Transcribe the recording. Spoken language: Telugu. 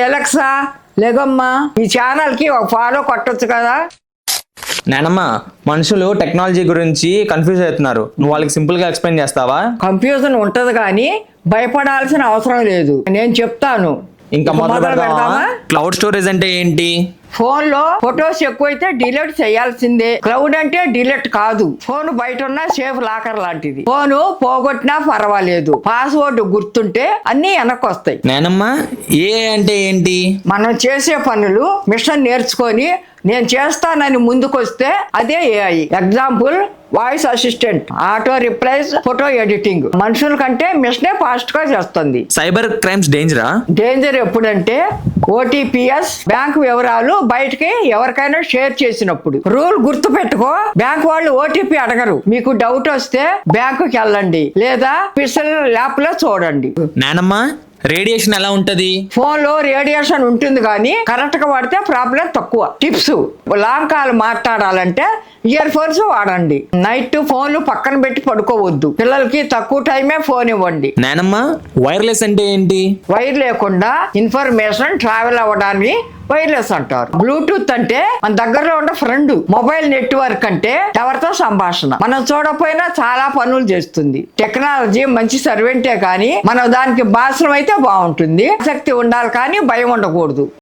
ఎలక్సా లేగమ్మా, ఈ ఛానల్ కి ఒక ఫాలో కొట్టొచ్చు కదా. నానమ్మ, మనుషులు టెక్నాలజీ గురించి కన్ఫ్యూజ్ అవుతున్నారు, నువ్వు వాళ్ళకి సింపుల్ గా ఎక్స్ప్లెయిన్ చేస్తావా? కన్ఫ్యూజన్ ఉంటది కానీ భయపడాల్సిన అవసరం లేదు, నేను చెప్తాను. ఇంకా మొదలు పెడదామా? క్లౌడ్ స్టోరేజ్ అంటే ఏంటి? ఫోన్ లో ఫొటోస్ ఎక్కువైతే డిలీట్ చేయాల్సిందే. క్లౌడ్ అంటే డిలీట్ కాదు, ఫోన్ బయట ఉన్న సేఫ్ లాకర్ లాంటిది. ఫోన్ పోగొట్టినా పర్వాలేదు, పాస్వర్డ్ గుర్తుంటే అన్ని వెనక్కి వస్తాయి. నానమ్మ, ఏ అంటే ఏంటి? మనం చేసే పనులు మిషన్ నేర్చుకొని నేను చేస్తానని ముందుకొస్తే అదే AI. Example, voice assistant, auto replies, photo editing. మనుషుల కంటే మిషనే ఫాస్ట్ గా చేస్తుంది. Cyber crimes డేంజరా? డేంజర్ ఎప్పుడంటే ఓటీపీఎస్ బ్యాంక్ వివరాలు బయటకి ఎవరికైనా షేర్ చేసినప్పుడు. రూల్ గుర్తు పెట్టుకో, బ్యాంక్ వాళ్ళు ఓటీపీ అడగరు. మీకు డౌట్ వస్తే బ్యాంకుకి వెళ్ళండి లేదా పిసల్ ల్యాప్ లో చూడండి. నానమ్మ, రేడియేషన్ ఎలా ఉంటది? ఫోన్ లో రేడియేషన్ ఉంటుంది కానీ కరెక్ట్ గా వాడితే ప్రాబ్లం తక్కువ. టిప్స్, లాంగ్ కాల్ మాట్లాడాలంటే ఇయర్ ఫోన్స్ వాడండి. నైట్ ఫోన్లు పక్కన పెట్టి పడుకోవద్దు. పిల్లలకి తక్కువ టైమే ఫోన్ ఇవ్వండి. నానమ్మ, వైర్లెస్ అంటే ఏంటి? వైర్ లేకుండా ఇన్ఫర్మేషన్ ట్రావెల్ అవ్వడాన్ని వైర్లెస్ అంటారు. బ్లూటూత్ అంటే మన దగ్గరలో ఉన్న ఫ్రెండ్. మొబైల్ నెట్వర్క్ అంటే ఎవరితో సంభాషణ. మనం చూడకపోయినా చాలా పనులు చేస్తుంది. టెక్నాలజీ మంచి సర్వెంటే కానీ మనం దానికి బాసనం అయితే బాగుంటుంది. ఆసక్తి ఉండాలి కానీ భయం ఉండకూడదు.